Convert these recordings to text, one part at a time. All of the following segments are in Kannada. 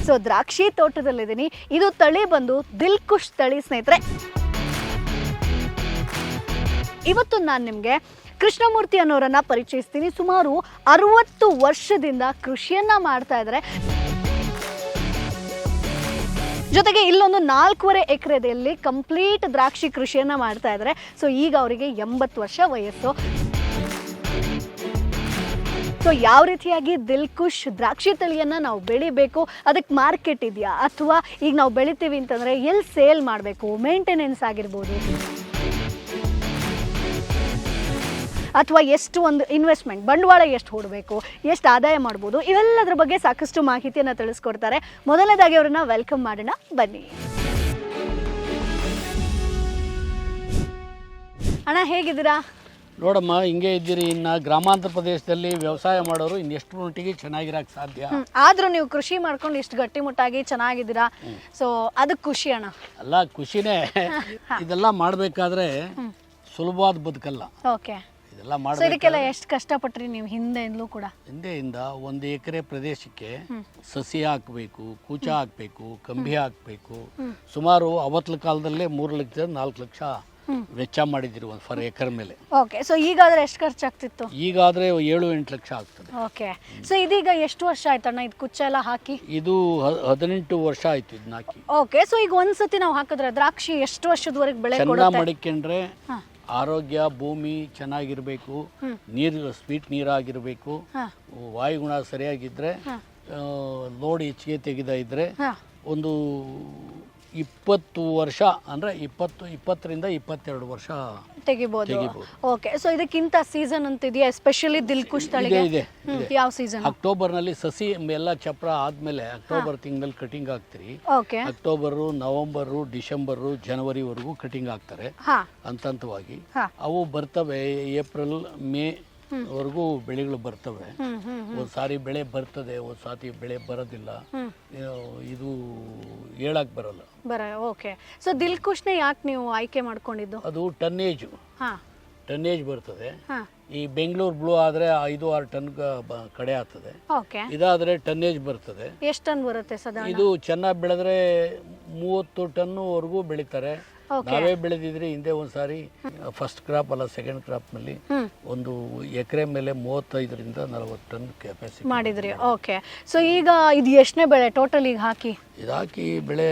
ಸೊ ದ್ರಾಕ್ಷಿ ತೋಟದಲ್ಲಿದ್ದೀನಿ. ಇದು ತಳಿ ಬಂದು ದಿಲ್ಖುಷ್ ತಳಿ ಸ್ನೇಹಿತರೆ. ಇವತ್ತು ನಾನು ನಿಮಗೆ ಕೃಷ್ಣಮೂರ್ತಿ ಅನ್ನೋರನ್ನ ಪರಿಚಯಿಸ್ತೀನಿ. ಸುಮಾರು 60 ವರ್ಷದಿಂದ ಕೃಷಿಯನ್ನ ಮಾಡ್ತಾ ಇದ್ದಾರೆ. ಜೊತೆಗೆ ಇಲ್ಲೊಂದು 4.5 ಎಕರೆದಲ್ಲಿ ಕಂಪ್ಲೀಟ್ ದ್ರಾಕ್ಷಿ ಕೃಷಿಯನ್ನ ಮಾಡ್ತಾ ಇದ್ದಾರೆ. ಸೊ ಈಗ ಅವರಿಗೆ 80 ವರ್ಷ ವಯಸ್ಸು. ಸೊ ಯಾವ ರೀತಿಯಾಗಿ ದಿಲ್ಖುಷ್ ದ್ರಾಕ್ಷಿ ತಳಿಯನ್ನು ನಾವು ಬೆಳಿಬೇಕು, ಅದಕ್ಕೆ ಮಾರ್ಕೆಟ್ ಇದೆಯಾ, ಅಥವಾ ಈಗ ನಾವು ಬೆಳಿತೀವಿ ಅಂತಂದರೆ ಎಲ್ಲಿ ಸೇಲ್ ಮಾಡಬೇಕು, ಮೇಂಟೆನೆನ್ಸ್ ಆಗಿರ್ಬೋದು, ಅಥವಾ ಎಷ್ಟು ಒಂದು ಇನ್ವೆಸ್ಟ್ಮೆಂಟ್ ಬಂಡವಾಳ ಎಷ್ಟು ಹೂಡಬೇಕು, ಎಷ್ಟು ಆದಾಯ ಮಾಡ್ಬೋದು, ಇವೆಲ್ಲದರ ಬಗ್ಗೆ ಸಾಕಷ್ಟು ಮಾಹಿತಿಯನ್ನು ತಿಳಿಸ್ಕೊಡ್ತಾರೆ. ಮೊದಲನೇದಾಗಿ ಅವರನ್ನ ವೆಲ್ಕಮ್ ಮಾಡೋಣ, ಬನ್ನಿ. ಅಣ್ಣ ಹೇಗಿದ್ದೀರಾ? ನೋಡಮ್ಮ, ಹಿಂಗೆ ಇದ್ದೀರಿ. ಇನ್ನು ಗ್ರಾಮಾಂತರ ಪ್ರದೇಶದಲ್ಲಿ ವ್ಯವಸಾಯ ಮಾಡೋರು ಇನ್ನೆಷ್ಟು ಮಟ್ಟಿಗೆ ಚೆನ್ನಾಗಿರಕ್ಕೆ ಸಾಧ್ಯ. ಆದ್ರೂ ನೀವು ಕೃಷಿ ಮಾಡ್ಕೊಂಡು ಇಷ್ಟು ಗಟ್ಟಿಮುಟ್ಟಾಗಿ ಚೆನ್ನಾಗಿದ್ದೀರಾ. ಸೊ ಅದಕ್ಕೆ ಖುಷಿ ಅಣ್ಣ. ಅಲ್ಲ, ಖುಷಿನೇ. ಇದೆಲ್ಲ ಮಾಡಬೇಕಾದ್ರೆ ಸುಲಭವಾದ ಬದುಕಲ್ಲ. ಓಕೆ. ಇದೆಲ್ಲ ಇದಕ್ಕೆಲ್ಲ ಎಷ್ಟು ಕಷ್ಟಪಟ್ರಿ ನೀವು ಹಿಂದೆಯಿಂದಲೂ ಕೂಡ? ಹಿಂದೆಯಿಂದ 1 ಎಕರೆ ಪ್ರದೇಶಕ್ಕೆ ಸಸಿ ಹಾಕಬೇಕು, ಕೂಚ ಹಾಕಬೇಕು, ಕಂಬಿ ಹಾಕಬೇಕು. ಸುಮಾರು ಅವತ್ತಿನ ಕಾಲದಲ್ಲೇ 3 ಲಕ್ಷ 4 ಲಕ್ಷ ವೆಚ್ಚ ಮಾಡಿದಿರಿ ಒಂದು ಫರ್ ಎಕರ್ ಮೇಲೆ. ಓಕೆ. ಸೊ ಈಗಾದ್ರೆ ಎಷ್ಟು ಖರ್ಚಾಗ್ತಿತ್ತು? ಈಗಾದ್ರೆ 7-8 ಲಕ್ಷ ಆಗ್ತದೆ. ಓಕೆ. ಸೊ ಇದೀಗ ಎಷ್ಟು ವರ್ಷ ಆಯ್ತಣ್ಣ ಇದು ಕುಚ್ಚ ಎಲ್ಲ ಹಾಕಿ? ಇದು 18 ವರ್ಷ ಆಯ್ತು ಇದನ್ನ ಹಾಕಿ. ಓಕೆ. ಸೊ ಈಗ ಒಂದ್ಸತಿ ನಾವು ಹಾಕಿದ್ರೆ ದ್ರಾಕ್ಷಿ ಎಷ್ಟು ವರ್ಷದವರೆಗೆ ಬೆಳೆ ಕೊಡುತ್ತೆ? ಚೆನ್ನಾಗಿ ಮಡಿಕೊಂಡ್ರೆ ಆರೋಗ್ಯ, ಭೂಮಿ ಚೆನ್ನಾಗಿರ್ಬೇಕು, ನೀರು ಸ್ವೀಟ್ ನೀರಾಗಿರ್ಬೇಕು, ವಾಯುಗುಣ ಸರಿಯಾಗಿದ್ರೆ, ಲೋಡ್ ಹೆಚ್ಚಿಗೆ ತೆಗೆದ ಇದ್ರೆ ಒಂದು 20 ವರ್ಷ ಅಂದ್ರೆ 20ರಿಂದ 22 ವರ್ಷ ತೆಗಿಬಹುದು. ಓಕೆ. ಸೊ ಇದಕ್ಕಿಂತ ಸೀಸನ್ ಅಂತ ಇದೆಯಾ ಎಸ್ಪೆಷಲಿ ದಿಲ್ಖುಷ್ ತಳಿಗೆ? ಇದೆ. ಯಾವ ಸೀಸನ್? ಅಕ್ಟೋಬರ್ ನಲ್ಲಿ ಸಸಿ ಎಲ್ಲ ಚಪ್ರ ಆದ್ಮೇಲೆ ಅಕ್ಟೋಬರ್ ತಿಂಗಳಲ್ಲಿ ಕಟಿಂಗ್ ಹಾಕ್ತಿರಿ. ಓಕೆ. ಅಕ್ಟೋಬರ್, ನವೆಂಬರ್, ಡಿಸೆಂಬರ್, ಜನವರಿವರೆಗೂ ಕಟಿಂಗ್ ಹಾಕ್ತಾರೆ ಹಂತವಾಗಿ. ಅವು ಬರ್ತವೆ ಏಪ್ರಿಲ್, ಮೇ ವರೆಗೂ ಬೆಳೆಗಳು ಬರ್ತವೆ. ಒಂದ್ ಸಾರಿ ಬೆಳೆ ಬರ್ತದೆ, ಒಂದ್ ಸಾರಿ ಬೆಳೆ ಬರೋದಿಲ್ಲ. ಇದು ಹೇಳಕ್ ಬರಲ್ಲ. ಓಕೆ. ಸೊ ದಿಲ್ಖುಷ್ನ ಯಾಕೆ ನೀವು ಆಯ್ಕೆ ಮಾಡ್ಕೊಂಡಿದ್ದು? ಅದು ಟನ್ನೇಜ್ ಬರ್ತದೆ. ಈ ಬೆಂಗಳೂರು ಬ್ಲೂ ಆದ್ರೆ 5-6 ಟನ್ ಕಡೆ ಆಗ್ತದೆ. ಇದಾದ್ರೆ ಟನ್ನೇಜ್ ಬರ್ತದೆ. ಎಷ್ಟು ಟನ್ ಬರುತ್ತೆ ಸಾಧಾರಣ? ಇದು ಚೆನ್ನಾಗಿ ಬೆಳೆದ್ರೆ 30 ಟನ್ವರೆಗೂ ಬೆಳಿತಾರೆ. ನಾವೇ ಬೆಳೆದಿದ್ರೆ ಹಿಂದೆ ಒಂದ್ಸಾರಿ ಫಸ್ಟ್ ಕ್ರಾಪ್ ಅಲ್ಲ ಸೆಕೆಂಡ್ ಕ್ರಾಪ್ ನಲ್ಲಿ ಒಂದು ಎಕರೆ ಮೇಲೆ 35ರಿಂದ 40 ಟನ್ ಕೆಪಾಸಿಟಿ ಮಾಡಿದ್ರಿ. ಓಕೆ. ಸೊ ಈಗ ಇದು ಎಷ್ಟನೇ ಬೆಳೆ ಟೋಟಲ್ ಈಗ ಹಾಕಿ? ಇದಾಕಿ ಬೆಳೆ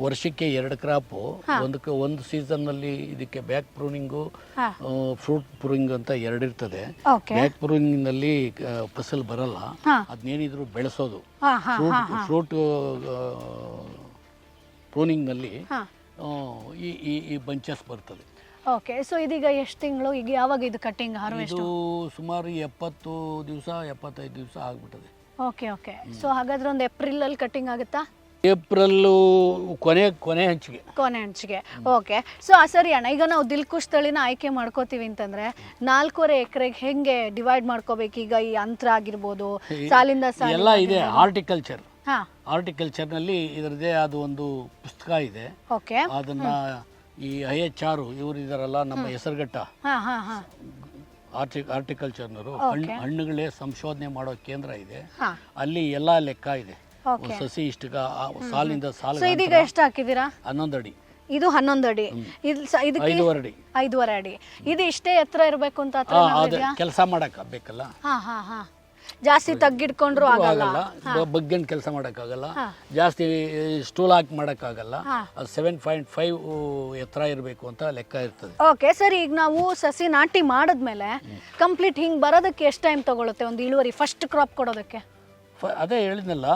ವರ್ಷಕ್ಕೆ 2 ಕ್ರಾಪ್. ಒಂದು ಸೀಸನ್ ನಲ್ಲಿ ಇದಕ್ಕೆ ಬ್ಯಾಕ್ ಪ್ರೂನಿಂಗು, ಫ್ರೂಟ್ ಪ್ರೂನಿಂಗ್ ಅಂತ 2 ಇರ್ತದೆ. ಬ್ಯಾಕ್ ಪ್ರೂನಿಂಗ್ ನಲ್ಲಿ ಫಸಲ್ ಬರಲ್ಲ, ಅದನ್ನೇನಿದ್ರು ಬೆಳೆಸೋದು. ಫ್ರೂಟ್ ಪ್ರೂನಿಂಗ್ ನಲ್ಲಿ ಈ ಬಂಚಸ್ ಬರ್ತದೆ. ಓಕೆ. ಸೊ ಇದೀಗ ಎಷ್ಟು ತಿಂಗಳು? ಈಗ ಯಾವಾಗ ಇದು ಕಟ್ಟಿಂಗ್ ಹಾರ್ವೆಸ್ಟ್? ಇದು ಸುಮಾರು 70 ದಿವಸ 75 ದಿವಸ ಆಗ್ಬಿಟ್ಟದೆ. ಓಕೆ. ಸೊ ಹಾಗಾದ್ರೆ ಒಂದು ಏಪ್ರಿಲ್ ಅಲ್ಲಿ ಕಟ್ಟಿಂಗ್ ಆಗುತ್ತಾ? ಏಪ್ರಿಲ್ ಕೊನೆ ಹಂಚಿಗೆ. ಓಕೆ. ಸೊ ಸರಿ ಅಣ್ಣ, ಈಗ ನಾವು ದಿಲ್ಖುಷ್ ತಳಿನ ಆಯ್ಕೆ ಮಾಡ್ಕೋತೀವಿ ಅಂತಂದ್ರೆ 4.5 ಎಕರೆಗೆ ಹೆಂಗೆ ಡಿವೈಡ್ ಮಾಡ್ಕೋಬೇಕು? ಈಗ ಈ ಅಂತರ ಆಗಿರ್ಬೋದು, ಸಾಲಿಂದ ಸಾಲ ಎಲ್ಲ ಇದೆ. ಹಾರ್ಟಿಕಲ್ಚರ್ ನಲ್ಲಿ ಇದರದೇ ಆದ ಒಂದು ಪುಸ್ತಕ ಇದೆ. ಅದನ್ನ ಈ IHR ಇವರು ಇದಾರಲ್ಲ, ನಮ್ಮ ಹೆಸರುಘಟ್ಟ ಹಾರ್ಟಿಕಲ್ಚರ್ನವರು, ಹಣ್ಣುಗಳೇ ಸಂಶೋಧನೆ ಮಾಡೋ ಕೇಂದ್ರ ಇದೆ. ಅಲ್ಲಿ ಎಲ್ಲಾ ಲೆಕ್ಕ ಇದೆ. ಸಸಿ ಇಷ್ಟು ಸಾಲಿಂದ ಸಾಲ. ಇದೀಗ ಎಷ್ಟು ಹಾಕಿದೀರಾ? 11 ಅಡಿ. ಇದು 11 ಅಡಿ. 5.5 ಅಡಿ. ಇದು ಇಷ್ಟೇ ಎತ್ತರ ಇರಬೇಕು ಅಂತ ಕೆಲಸ ಮಾಡಕ್ ಬೇಕಲ್ಲ. ಜಾಸ್ತಿ ತಗ್ಗಿಡ್ಕೊಂಡ್ರು ಆಗಲ್ಲ, ಬಗ್ಗಂಡ್ ಕೆಲಸ ಮಾಡಕ್ಕಾಗಲ್ಲ, ಜಾಸ್ತಿ ಸ್ಟೂಲ್ ಹಾಕಿ ಮಾಡಕ್ಕಾಗಲ್ಲ. 7.5 ಎತ್ತರ ಇರಬೇಕು ಅಂತ ಲೆಕ್ಕ ಇರ್ತದೆ. ಓಕೆ. ಸರಿ, ಈಗ ನಾವು ಸಸಿ ನಾಟಿ ಮಾಡಿದ್ಮೇಲೆ ಕಂಪ್ಲೀಟ್ ಹಿಂಗ್ ಬರೋದಕ್ಕೆ ಎಷ್ಟು ಟೈಮ್ ತಗೊಳುತ್ತೆ ಒಂದು ಇಳುವರಿ ಫಸ್ಟ್ ಕ್ರಾಪ್ ಕೊಡೋದಕ್ಕೆ? ಅದೇ ಹೇಳಿದ್ನಲ್ಲ,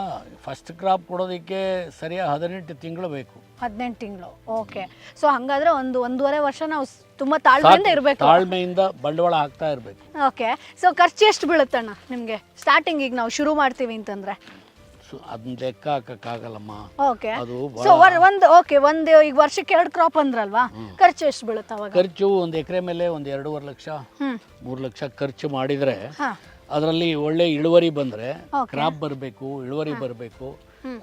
ಫಸ್ಟ್ ಕ್ರಾಪ್ ಕೊಡೋದಕ್ಕೆ ಸರಿಯಾಗಿ 18 ತಿಂಗಳು ಬೇಕು. 18 ತಿಂಗಳು. ಓಕೆ. ಸೊ ಹಂಗಾದ್ರೆ 1.5 ವರ್ಷ ನಾವು ತುಂಬಾ ತಾಳ್ಮೆಯಿಂದ ಇರಬೇಕು. ತಾಳ್ಮೆಯಿಂದ ಬಂಡವಾಳ ಹಾಕ್ತಾ ಇರಬೇಕು. ಓಕೆ. ಸೊ ಖರ್ಚು ಎಷ್ಟು ಬೀಳುತ್ತಣ್ಣ ನಿಮ್ಗೆ ಸ್ಟಾರ್ಟಿಂಗ್? ಈಗ ನಾವು ಶುರು ಮಾಡ್ತೀವಿ ಅಂತಂದ್ರೆ ಅದನ್ನ ಲೆಕ್ಕ ಹಾಕಕ್ಕಾಗಲ್ಲಮ್ಮ. ಓಕೆ. ಸೊ ಒಂದು ಈಗ ವರ್ಷಕ್ಕೆ 2 ಕ್ರಾಪ್ ಅಂದ್ರಲ್ವಾ, ಖರ್ಚು ಎಷ್ಟು ಬೀಳುತ್ತೆ ಅವಾಗ? ಖರ್ಚು ಒಂದು ಎಕರೆ ಮೇಲೆ 1-2.5 ಲಕ್ಷ 3 ಲಕ್ಷ ಖರ್ಚು ಮಾಡಿದ್ರೆ ಅದರಲ್ಲಿ ಒಳ್ಳೆ ಇಳುವರಿ ಬಂದ್ರೆ, ಕ್ರಾಪ್ ಬರಬೇಕು, ಇಳುವರಿ ಬರಬೇಕು,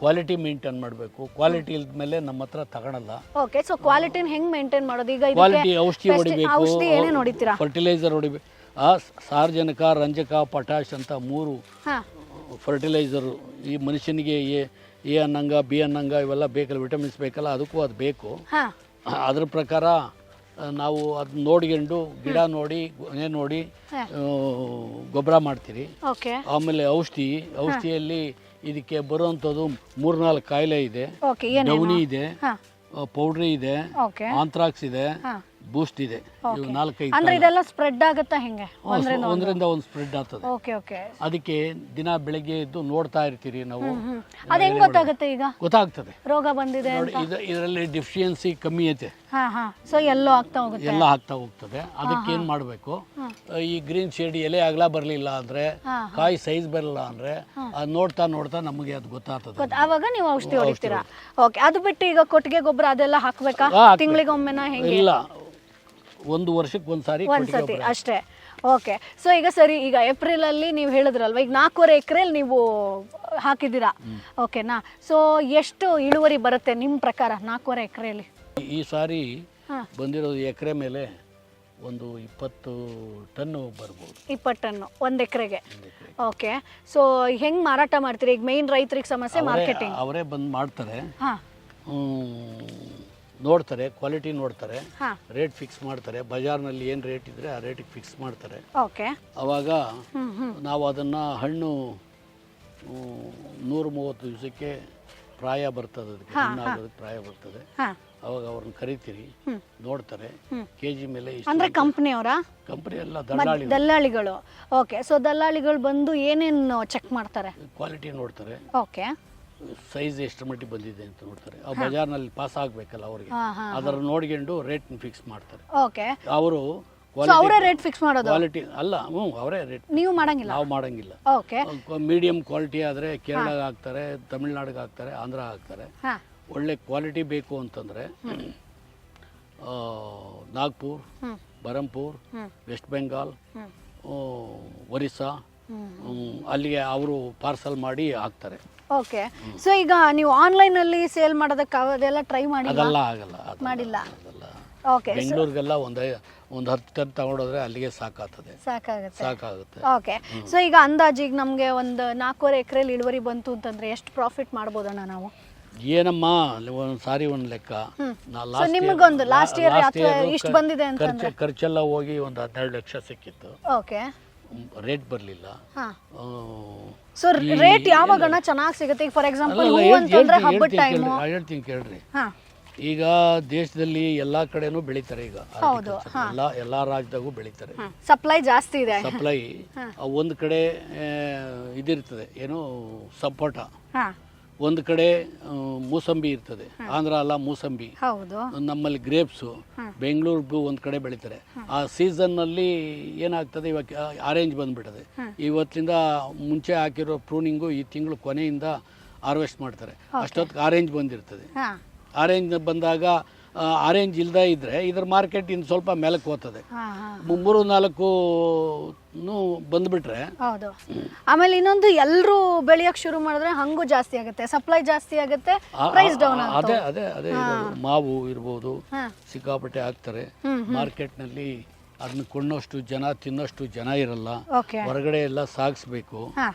ಕ್ವಾಲಿಟಿ ಮೇಂಟೈನ್ ಮಾಡಬೇಕು. ಕ್ವಾಲಿಟಿ ಇಲ್ದ್ಮೇಲೆ ನಮ್ಮ ಹತ್ರ ತಗೊಳಲ್ಲ. ಓಕೆ. ಸೊ ಕ್ವಾಲಿಟಿನ ಹೆಂಗ್ ಮೇಂಟೈನ್ ಮಾಡೋದು? ಈಗ ಕ್ವಾಲಿಟಿ ಔಷಧಿ ಹೊಡಿಬೇಕು, ಔಷಧಿ ಏನೇನು ಹೊಡಿತೀರಾ? ಫರ್ಟಿಲೈಸರ್ ಹೊಡಿಬೇಕು. ಸಾರ್ವಜನಿಕ, ರಂಜಕ, ಪೊಟ್ಯಾಶ್ ಅಂತ 3 ಫರ್ಟಿಲೈಸರು ಈ ಮನುಷ್ಯನಿಗೆ ಎ ಅನ್ನಂಗ ಬಿ ಅನ್ನಂಗ ಇವೆಲ್ಲ ಬೇಕಲ್ಲ, ವಿಟಮಿನ್ಸ್ ಬೇಕಲ್ಲ, ಅದಕ್ಕೂ ಅದು ಬೇಕು. ಅದ್ರ ಪ್ರಕಾರ ನಾವು ಅದನ್ನ ನೋಡ್ಕೊಂಡು ಗಿಡ ನೋಡಿ ಗೊನೆ ನೋಡಿ ಗೊಬ್ಬರ ಮಾಡ್ತೀರಿ. ಆಮೇಲೆ ಔಷಧಿಯಲ್ಲಿ ಇದಕ್ಕೆ ಬರುವಂಥದ್ದು 3-4 ಕಾಯಿಲೆ ಇದೆ. ಡೌನಿ ಇದೆ, ಪೌಡ್ರಿ ಇದೆ, ಆಂಥ್ರಾಕ್ಸ್ ಇದೆ, ಬೂಸ್ಟ್ ಇದೆ. ಇವು 4-5 ಅಂದ್ರೆ ಇದೆಲ್ಲ ಸ್ಪ್ರೆಡ್ ಆಗುತ್ತಾ ಹೆಂಗೆ? ಒಂದರಿಂದ ಒಂದು ಸ್ಪ್ರೆಡ್ ಆಗ್ತದೆ. ಅದಕ್ಕೆ ದಿನ ಬೆಳಗ್ಗೆ ಎದ್ದು ನೋಡ್ತಾ ಇರ್ತೀರಿ ನಾವು. ಅದು ಹೆಂಗ್ ಗೊತ್ತಾಗುತ್ತೆ? ಈಗ ಗೊತ್ತಾಗ್ತದೆ ರೋಗ ಬಂದಿದೆ ಇದರಲ್ಲಿ ಡೆಫಿಷಿಯನ್ಸಿ ಕಮ್ಮಿ ಐತೆ. ಸೊ ಎಲ್ಲ ಆಗ್ತಾ ಹೋಗ್ತದೆ. ಅದಕ್ಕೆ ಏನ್ ಮಾಡಬೇಕು, ಈ ಗ್ರೀನ್ ಶೇಡ್ ಎಲೆ ಅಗಲ ಬರಲಿಲ್ಲ ಅಂದ್ರೆ, ಕಾಯಿ ಸೈಜ್ ಬರಲಿಲ್ಲ ಅಂದ್ರೆ ಅದು ನೋಡ್ತಾ ನಮಗೆ ಅದು ಗೊತ್ತಾಗ್ತದೆ. ಅವಾಗ ನೀವು ಔಷಧಿ ಹೊಡಿತೀರಾ? ಓಕೆ. ಅದು ಬಿಟ್ಟು ಈಗ ಕೊಟ್ಟಿಗೆ ಗೊಬ್ಬರ ಅದೆಲ್ಲ ಹಾಕ್ಬೇಕಾ? ತಿಂಗಳಿಗೊಮ್ಮೆನಾ ಹೆಂಗೆ? ಇಲ್ಲ, 1 ವರ್ಷಕ್ಕೆ ಒಂದ್ಸರಿ ಅಷ್ಟೇ. ಓಕೆ. ಸೊ ಈಗ ಸರಿ, ಈಗ ಏಪ್ರಿಲ್ ಅಲ್ಲಿ ನೀವು ಹೇಳಿದ್ರಲ್ವ, ಈಗ 4.5 ಎಕರೆಯಲ್ಲಿ ನೀವು ಹಾಕಿದ್ದೀರಾ, ಓಕೆನಾ? ಸೊ ಎಷ್ಟು ಇಳುವರಿ ಬರುತ್ತೆ ನಿಮ್ಮ ಪ್ರಕಾರ 4.5 ಎಕರೆಯಲ್ಲಿ? ಈ ಸಾರಿ ಬಂದಿರೋದು ಎಕರೆ ಮೇಲೆ ಒಂದು 20 ಟನ್ ಬರ್ಬೋದು. 20 ಟನ್ನು 1 ಎಕರೆಗೆ. ಓಕೆ. ಸೊ ಹೆಂಗ್ ಮಾರಾಟ ಮಾಡ್ತೀರಿ? ಈಗ ಮೇನ್ ರೈತರಿಗೆ ಸಮಸ್ಯೆ ಮಾರ್ಕೆಟಿಂಗ್. ಅವರೇ ಬಂದು ಮಾಡ್ತಾರೆ, ನೋಡ್ತಾರೆ, ಕ್ವಾಲಿಟಿ ನೋಡ್ತಾರೆ, ರೇಟ್ ಫಿಕ್ಸ್ ಮಾಡ್ತಾರೆ. ಬಜಾರ್ನಲ್ಲಿ ಏನು ರೇಟ್ ಇದ್ರೆ ಆ ರೇಟಿಗೆ ಫಿಕ್ಸ್ ಮಾಡ್ತಾರೆ. ಅವಾಗ ನಾವು ಅದನ್ನು ಹಣ್ಣು 130 ದಿವಸಕ್ಕೆ ಪ್ರಾಯ ಬರ್ತದೆ, ಅದಕ್ಕೆ ಹಣ್ಣಾಗೋದಕ್ಕೆ ಪ್ರಾಯ ಬರ್ತದೆ. ಅವಾಗ ಅವ್ರನ್ನ ಕರಿತೀರಿ, ನೋಡ್ತಾರೆ, KG ಮೇಲೆ. ಅಂದ್ರೆ ಕಂಪನಿಯವರ? ಕಂಪನಿ ಎಲ್ಲ ದಲ್ಲಾಳಿಗಳು. ಓಕೆ. ಸೊ ದಲ್ಲಾಳಿಗಳು ಬಂದು ಏನೇನು ಚೆಕ್ ಮಾಡ್ತಾರೆ? ಕ್ವಾಲಿಟಿ ನೋಡ್ತಾರೆ, ಓಕೆ, ಸೈಜ್ ಎಷ್ಟು ಮಟ್ಟಿಗೆ ಬಂದಿದೆ ಅಂತ ನೋಡ್ತಾರೆ. ಆ ಬಜಾರ್ನಲ್ಲಿ ಪಾಸ್ ಆಗಬೇಕಲ್ಲ ಅವ್ರಿಗೆ, ಅದರ ನೋಡ್ಕೊಂಡು ರೇಟ್ ಫಿಕ್ಸ್ ಮಾಡ್ತಾರೆ. ಓಕೆ. ಅವರು ಅವರೇ ರೇಟ್ ಫಿಕ್ಸ್ ಮಾಡೋದು? ಕ್ವಾಲಿಟಿ ಅಲ್ಲ, ಅವರೇ ರೇಟ್. ನೀವು ಮಾಡಂಗಿಲ್ಲ? ನಾವು ಮಾಡಂಗಿಲ್ಲ. ಓಕೆ. ಮೀಡಿಯಂ ಕ್ವಾಲಿಟಿ ಆದರೆ ಕೇರಳಗೆ ಹಾಕ್ತಾರೆ, ತಮಿಳ್ನಾಡಿಗೆ ಹಾಕ್ತಾರೆ, ಆಂಧ್ರ ಹಾಕ್ತಾರೆ. ಒಳ್ಳೆ ಕ್ವಾಲಿಟಿ ಬೇಕು ಅಂತಂದರೆ ನಾಗ್ಪುರ್, ಬರಂಪುರ್, ವೆಸ್ಟ್ ಬೆಂಗಾಲ್, ಒರಿಸ್ಸಾ, ಅಲ್ಲಿಗೆ ಅವರು ಪಾರ್ಸಲ್ ಮಾಡಿ ಹಾಕ್ತಾರೆ. ಓಕೆ. ಸೊ ಈಗ ನೀವು ಆನ್ಲೈನ್ ಅಲ್ಲಿ ಸೇಲ್ ಮಾಡೋದಕ್ಕೆ ಅದೆಲ್ಲ ಟ್ರೈ ಮಾಡಿ? ಅದೆಲ್ಲ ಆಗಲ್ಲ, ಮಾಡಿಲ್ಲ. ಓಕೆ. ಬೆಂಗಳೂರಿಗೆಲ್ಲ ಒಂದು 10 ಟನ್ ತಗೊಂಡೋದ್ರೆ ಅಲ್ಲಿಗೆ ಸಾಕಾಗುತ್ತೆ. ಓಕೆ. ಸೊ ಈಗ ಅಂದಾಜಿಗೆ ನಮಗೆ ಒಂದು 4.5 ಎಕರೆಯಲ್ಲಿ ಇಳುವರಿ ಬಂತು ಅಂತಂದ್ರೆ ಎಷ್ಟು ಪ್ರಾಫಿಟ್ ಮಾಡ್ಬೋದಣ್ಣ ನಾವು? ಏನಮ್ಮ, ಒಂದು ಸಾರಿ ಒಂದು ಲೆಕ್ಕ. ನಿಮಗೊಂದು ಲಾಸ್ಟ್ ಇಯರ್ ಇಷ್ಟು ಬಂದಿದೆ ಅಂತ ಖರ್ಚೆಲ್ಲ ಹೋಗಿ ಒಂದು 12 ಲಕ್ಷ ಸಿಕ್ಕಿತ್ತು. ಓಕೆ. ರೇಟ್ ಬರಲಿಲ್ಲ. ಸೊ ರೇಟ್ ಯಾವಾಗಣ್ಣ ಚೆನ್ನಾಗಿ ಸಿಗುತ್ತೆ? ಈಗ ಫಾರ್ ಎಕ್ಸಾಂಪಲ್ ಹೂ ಅಂತಂದ್ರೆ ಹಬ್ಬದ ಟೈಮ್. ಹೇಳ್ತೀನಿ ಕೇಳ್ರಿ. ಈಗ ದೇಶದಲ್ಲಿ ಎಲ್ಲಾ ಕಡೆನೂ ಬೆಳಿತಾರೆ. ಈಗ ಎಲ್ಲಾ ರಾಜ್ಯದಾಗೂ ಬೆಳಿತಾರೆ. ಸಪ್ಲೈ ಜಾಸ್ತಿ ಇದೆ. ಸಪ್ಲೈ ಒಂದು ಕಡೆ ಇದಿರ್ತದೆ, ಏನು ಸಪೋಟ, ಒಂದು ಕಡೆ ಮೂಸಂಬಿ ಇರ್ತದೆ. ಆಂಧ್ರ ಅಲ್ಲ ಮೂಸಂಬಿ, ನಮ್ಮಲ್ಲಿ ಗ್ರೇಪ್ಸು, ಬೆಂಗಳೂರಿಗೂ ಒಂದು ಕಡೆ ಬೆಳಿತಾರೆ. ಆ ಸೀಸನ್ನಲ್ಲಿ ಏನಾಗ್ತದೆ, ಇವಾಗ ಆರೆಂಜ್ ಬಂದ್ಬಿಟ್ಟದೆ. ಇವತ್ತಿಂದ ಮುಂಚೆ ಹಾಕಿರೋ ಪ್ರೂನಿಂಗು ಈ ತಿಂಗಳು ಕೊನೆಯಿಂದ ಹಾರ್ವೆಸ್ಟ್ ಮಾಡ್ತಾರೆ. ಅಷ್ಟೊತ್ತಿಗೆ ಆರೆಂಜ್ ಬಂದಿರ್ತದೆ. ಆರೆಂಜ್ ಬಂದಾಗ ಆರೆಂಜ್ ಇಲ್ಲದೆ ಇದ್ದರೆ ಇದ್ರ ಮಾರ್ಕೆಟ್ ಇನ್ನು ಸ್ವಲ್ಪ ಮೇಲಕ್ಕೆ ಹೋಗ್ತದೆ. 3-4 ಬಂದ್ಬಿಟ್ರೆ. ಹೌದು. ಆಮೇಲೆ ಇನ್ನೊಂದು ಎಲ್ಲರೂ ಬೆಳೆಯೋಕೆ ಶುರು ಮಾಡಿದ್ರೆ ಹಂಗೂ ಜಾಸ್ತಿ ಆಗುತ್ತೆ, ಸಪ್ಲೈ ಜಾಸ್ತಿ ಆಗುತ್ತೆ, ಪ್ರೈಸ್ ಡೌನ್ ಆಗುತ್ತೆ. ಅದೇ ಮಾವು ಇರ್ಬೋದು, ಸಿಕ್ಕಾಪಟ್ಟೆ ಹಾಕ್ತಾರೆ ಮಾರ್ಕೆಟ್ನಲ್ಲಿ. ಅದನ್ನ ಕೊಂಡಷ್ಟು ಜನ, ತಿನ್ನೋಷ್ಟು ಜನ ಇರಲ್ಲ. ಹೊರಗಡೆ ಎಲ್ಲ ಸಾಗಿಸ್ಬೇಕು.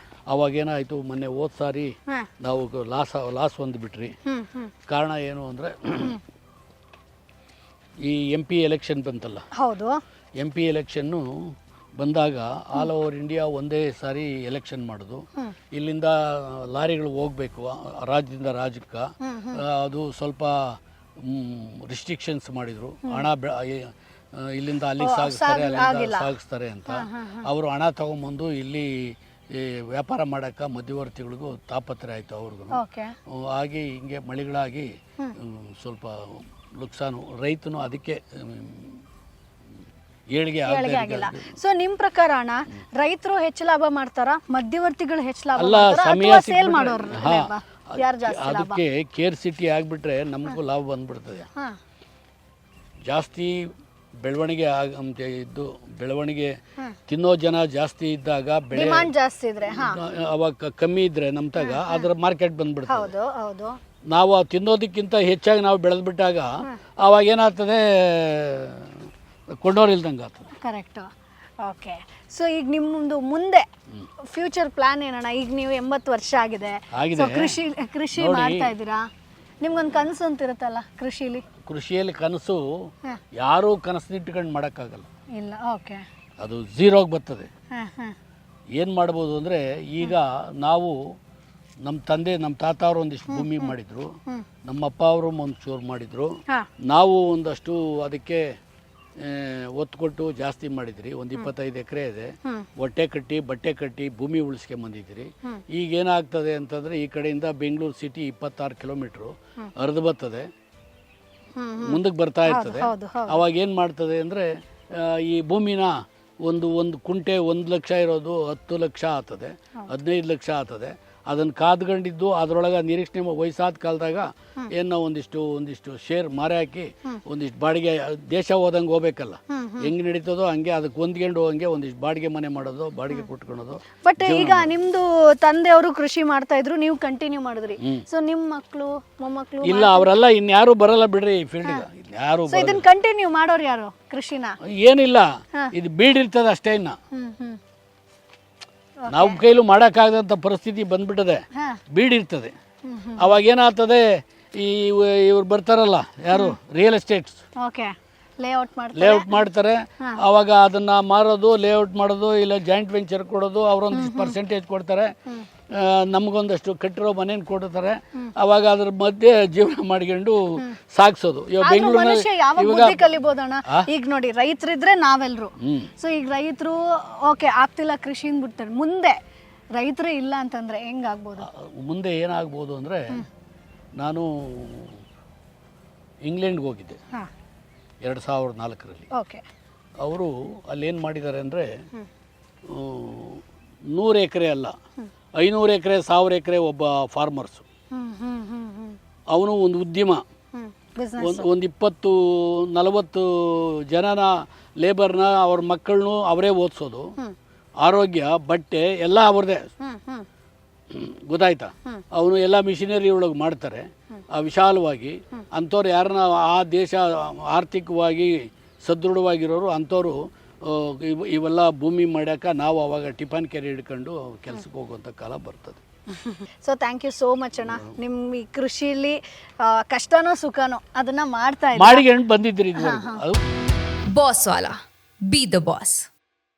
ಅವಾಗೇನಾಯ್ತು, ಮೊನ್ನೆ ಹೋದ್ ಸಾರಿ ನಾವು ಲಾಸ್ ಹೊಂದ್ಬಿಟ್ರಿ. ಕಾರಣ ಏನು ಅಂದರೆ, ಈ MP ಎಲೆಕ್ಷನ್ ಬಂತಲ್ಲ. ಹೌದು. MP ಎಲೆಕ್ಷನ್ನು ಬಂದಾಗ ಆಲ್ ಓವರ್ ಇಂಡಿಯಾ ಒಂದೇ ಸಾರಿ ಎಲೆಕ್ಷನ್ ಮಾಡೋದು. ಇಲ್ಲಿಂದ ಲಾರಿಗಳು ಹೋಗ್ಬೇಕು ರಾಜ್ಯದಿಂದ ರಾಜ್ಯಕ್ಕೆ. ಅದು ಸ್ವಲ್ಪ ರಿಸ್ಟ್ರಿಕ್ಷನ್ಸ್ ಮಾಡಿದರು. ಹಣ ಇಲ್ಲಿಂದ ಅಲ್ಲಿಗೆ ಸಾಗಿಸ್ತಾರೆ, ಅಲ್ಲಿಂದ ಸಾಗಿಸ್ತಾರೆ ಅಂತ. ಅವರು ಹಣ ತಗೊಂಬಂದು ಇಲ್ಲಿ ವ್ಯಾಪಾರ ಮಾಡೋಕ್ಕೆ ಮಧ್ಯವರ್ತಿಗಳಿಗೂ ತಾಪತ್ರೆ ಆಯಿತು ಅವ್ರಿಗೂ. ಹಾಗೆ ಹಿಂಗೆ ಮಳೆಗಳಾಗಿ ಸ್ವಲ್ಪ ನುಕ್ಸಾನು, ರೈತನು ಅದಕ್ಕೆ ಏಳಿಗೆ ಆಗಿಲ್ಲ. ಸೊ ನಿಮ್ಮ ಪ್ರಕಾರ ಅಣ್ಣ, ರೈತರು ಹೆಚ್ಚು ಲಾಭ ಮಾಡ್ತಾರಾ, ಮಧ್ಯವರ್ತಿಗಳು ಹೆಚ್ಚು ಲಾಭ ಅಲ್ಲ, ಸಮಯ ಸೇಲ್ ಮಾಡೋರು ಅದಕ್ಕೆ ಕೇರ್ ಸಿಟಿ ಆಗಿಬಿಟ್ರೆ ನಮಗೂ ಲಾಭ ಬಂದ್ಬಿಡ್ತದೆ. ಜಾಸ್ತಿ ಬೆಳವಣಿಗೆ ಇದ್ದು, ಬೆಳವಣಿಗೆ ತಿನ್ನೋ ಜನ ಜಾಸ್ತಿ ಇದ್ದಾಗ, ಬೆಳೆ ಜಾಸ್ತಿ ಇದ್ರೆ, ಅವಾಗ ಕಮ್ಮಿ ಇದ್ರೆ ನಮ್ತಾಗ ಅದರ ಮಾರ್ಕೆಟ್ ಬಂದ್ಬಿಡ್ತದೆ. ನಾವು ತಿನ್ನೋದಕ್ಕಿಂತ ಹೆಚ್ಚಾಗಿ ನಾವು ಬೆಳೆದ್ಬಿಟ್ಟಾಗ ಅವಾಗ ಏನಾಗ್ತದೆ, ಕೊಂಡೋರು ಇಲ್ದಂಗೆ ಆಗ್ತದೆ. ಕರೆಕ್ಟ್. ಓಕೆ. ಸೊ ಈಗ ನಿಮ್ಮದು ಮುಂದೆ ಫ್ಯೂಚರ್ ಪ್ಲಾನ್ ಏನಣ್ಣ? ಈಗ ನೀವು 80 ವರ್ಷ ಆಗಿದೆ, ಆಗಿದೆ. So, ಕೃಷಿ ಮಾಡ್ತಾ ಇದ್ದೀರಾ, ನಿಮ್ಗೊಂದು ಕನಸು ಅಂತ ಇರುತ್ತಲ್ಲ ಕೃಷಿಯಲ್ಲಿ ಕನಸು ಯಾರೂ ಕನಸನ್ನಿಟ್ಕೊಂಡು ಮಾಡೋಕ್ಕಾಗಲ್ಲ. ಇಲ್ಲ. ಓಕೆ. ಅದು ಝೀರೋಗೆ ಬರ್ತದೆ. ಏನು ಮಾಡ್ಬೋದು ಅಂದರೆ, ಈಗ ನಾವು ನಮ್ಮ ತಂದೆ ನಮ್ಮ ತಾತ ಅವರು ಒಂದಿಷ್ಟು ಭೂಮಿ ಮಾಡಿದರು, ನಮ್ಮ ಅಪ್ಪ ಅವರು ಒಂದು ಚೂರು ಮಾಡಿದರು, ನಾವು ಒಂದಷ್ಟು ಅದಕ್ಕೆ ಒತ್ತು ಕೊಟ್ಟು ಜಾಸ್ತಿ ಮಾಡಿದ್ರಿ. ಒಂದು 25 ಎಕರೆ ಇದೆ. ಹೊಟ್ಟೆ ಕಟ್ಟಿ ಬಟ್ಟೆ ಕಟ್ಟಿ ಭೂಮಿ ಉಳಿಸ್ಕೊಂಬಂದಿದ್ದೀರಿ. ಈಗ ಏನಾಗ್ತದೆ ಅಂತಂದರೆ, ಈ ಕಡೆಯಿಂದ ಬೆಂಗಳೂರು ಸಿಟಿ 26 ಕಿಲೋಮೀಟ್ರು ಹರಿದು ಬರ್ತದೆ, ಮುಂದಕ್ಕೆ ಬರ್ತಾ ಇರ್ತದೆ. ಅವಾಗ ಏನು ಮಾಡ್ತದೆ ಅಂದರೆ, ಈ ಭೂಮಿನ ಒಂದು ಕುಂಟೆ 1 ಲಕ್ಷ ಇರೋದು 10 ಲಕ್ಷ ಆಗ್ತದೆ, 15 ಲಕ್ಷ ಆಗ್ತದೆ. ಅದನ್ನು ಕಾದ್ಕೊಂಡಿದ್ದು ಅದರೊಳಗೆ ನಿರೀಕ್ಷಣೆ ವಯಸ್ಸಾದ ಕಾಲದಾಗ ಏನೋ ಒಂದಿಷ್ಟು ಶೇರ್ ಮಾರಿ ಹಾಕಿ ಒಂದಿಷ್ಟು ಬಾಡಿಗೆ, ದೇಶ ಹೋದಂಗೆ ಹೋಗ್ಬೇಕಲ್ಲ, ಹೆಂಗೆ ನಡೀತದೋ ಹಂಗೆ ಅದಕ್ಕೆ ಹೊಂದ್ಕೊಂಡು ಹೋಗಂಗೆ ಒಂದಿಷ್ಟು ಬಾಡಿಗೆ ಮನೆ ಮಾಡೋದು, ಬಾಡಿಗೆ ಕೊಟ್ಕೊಳೋದು. ಬಟ್ ಈಗ ನಿಮ್ದು ತಂದೆಯವರು ಕೃಷಿ ಮಾಡ್ತಾ ಇದ್ರು, ನೀವು ಕಂಟಿನ್ಯೂ ಮಾಡಿದ್ರಿ. ಸೊ ನಿಮ್ಮ ಮಕ್ಕಳು ಮೊಮ್ಮಕ್ಕಳು ಇಲ್ಲ, ಅವರೆಲ್ಲ ಇನ್ಯಾರು ಬರಲ್ಲ ಬಿಡ್ರಿ ಈ ಫೀಲ್ಡ್ಗೆ, ಯಾರು. ಇದನ್ನ ಕಂಟಿನ್ಯೂ ಮಾಡೋರು ಯಾರು ಕೃಷಿನ? ಏನಿಲ್ಲ, ಇದು ಬೀಡಿರ್ತದೆ ಅಷ್ಟೇ. ಇನ್ನ ನಾವು ಕೈಲೂ ಮಾಡೋಕ್ಕಾಗದಂಥ ಪರಿಸ್ಥಿತಿ ಬಂದ್ಬಿಟ್ಟದೆ, ಬೀಡಿರ್ತದೆ. ಅವಾಗ ಏನಾಗ್ತದೆ, ಇವ್ರು ಬರ್ತಾರಲ್ಲ ಯಾರು, ರಿಯಲ್ ಎಸ್ಟೇಟ್ಸ್ ಲೇಔಟ್ ಮಾಡ್ತಾರೆ. ಅವಾಗ ಅದನ್ನ ಮಾರೋದು, ಲೇಔಟ್ ಮಾಡೋದು, ಇಲ್ಲ ಜಾಯಿಂಟ್ ವೆಂಚರ್ ಕೊಡೋದು, ಅವರೊಂದಿಷ್ಟು ಪರ್ಸೆಂಟೇಜ್ ಕೊಡ್ತಾರೆ, ನಮಗೊಂದಷ್ಟು ಕಟ್ಟಿರೋ ಮನೇನ ಕೊಡ್ತಾರೆ. ಅವಾಗ ಅದ್ರ ಮಧ್ಯೆ ಜೀವನ ಮಾಡ್ಕೊಂಡು ಸಾಗಿಸೋದು. ಇವಾಗ ಬೆಂಗಳೂರಿನಲ್ಲಿ ಕಲಿಬೋದಣ್ಣ. ಈಗ ನೋಡಿ, ರೈತರಿದ್ರೆ ನಾವೆಲ್ಲರೂ, ಸೊ ಈಗ ರೈತರು ಓಕೆ ಆಗ್ತಿಲ್ಲ ಕೃಷಿನ ಬಿಡ್ತಾರೆ, ಮುಂದೆ ರೈತರೇ ಇಲ್ಲ ಅಂತಂದ್ರೆ ಹೆಂಗಾಗ್ಬೋದು? ಮುಂದೆ ಏನಾಗ್ಬೋದು ಅಂದರೆ, ನಾನು ಇಂಗ್ಲೆಂಡ್ಗೆ ಹೋಗಿದ್ದೆ 2004ರಲ್ಲಿ. ಅವರು ಅಲ್ಲೇನು ಮಾಡಿದ್ದಾರೆ ಅಂದರೆ, 100 ಎಕರೆ ಅಲ್ಲ, 500 ಎಕರೆ 1000 ಎಕರೆ ಒಬ್ಬ ಫಾರ್ಮರ್ಸು. ಅವನು ಒಂದು ಉದ್ಯಮ, ಒಂದು 20-40 ಜನನ ಲೇಬರ್ನ, ಅವ್ರ ಮಕ್ಕಳನ್ನು ಅವರೇ ಓದಿಸೋದು, ಆರೋಗ್ಯ, ಬಟ್ಟೆ ಎಲ್ಲ ಅವ್ರದ್ದೇ. ಗೊತ್ತಾಯ್ತಾ? ಅವನು ಎಲ್ಲ ಮಿಷಿನರಿ ಒಳಗೆ ಮಾಡ್ತಾರೆ ವಿಶಾಲವಾಗಿ. ಅಂಥವ್ರು ಯಾರನ್ನ ಆ ದೇಶ ಆರ್ಥಿಕವಾಗಿ ಸದೃಢವಾಗಿರೋರು ಅಂಥವ್ರು ಇವೆಲ್ಲ ಭೂಮಿ ಮಾಡ್ಯಾಕ ನಾವು ಅವಾಗ ಟಿಫನ್ ಕೆರೆ ಹಿಡ್ಕೊಂಡು ಕೆಲ್ಸಕ್ಕೆ ಹೋಗುವಂಥ ಕಾಲ ಬರ್ತದೆ. So thank you so much ಅಣ್ಣ. ನಿಮ್ಮ ಈ ಕೃಷಿಲಿ ಕಷ್ಟನೋ ಸುಖನೋ ಅದನ್ನ ಮಾಡ್ತಾ ಮಾಡಿಕೊಂಡು ಬಂದಿದ್ರಿ. ಅದು boss Vala, B the boss.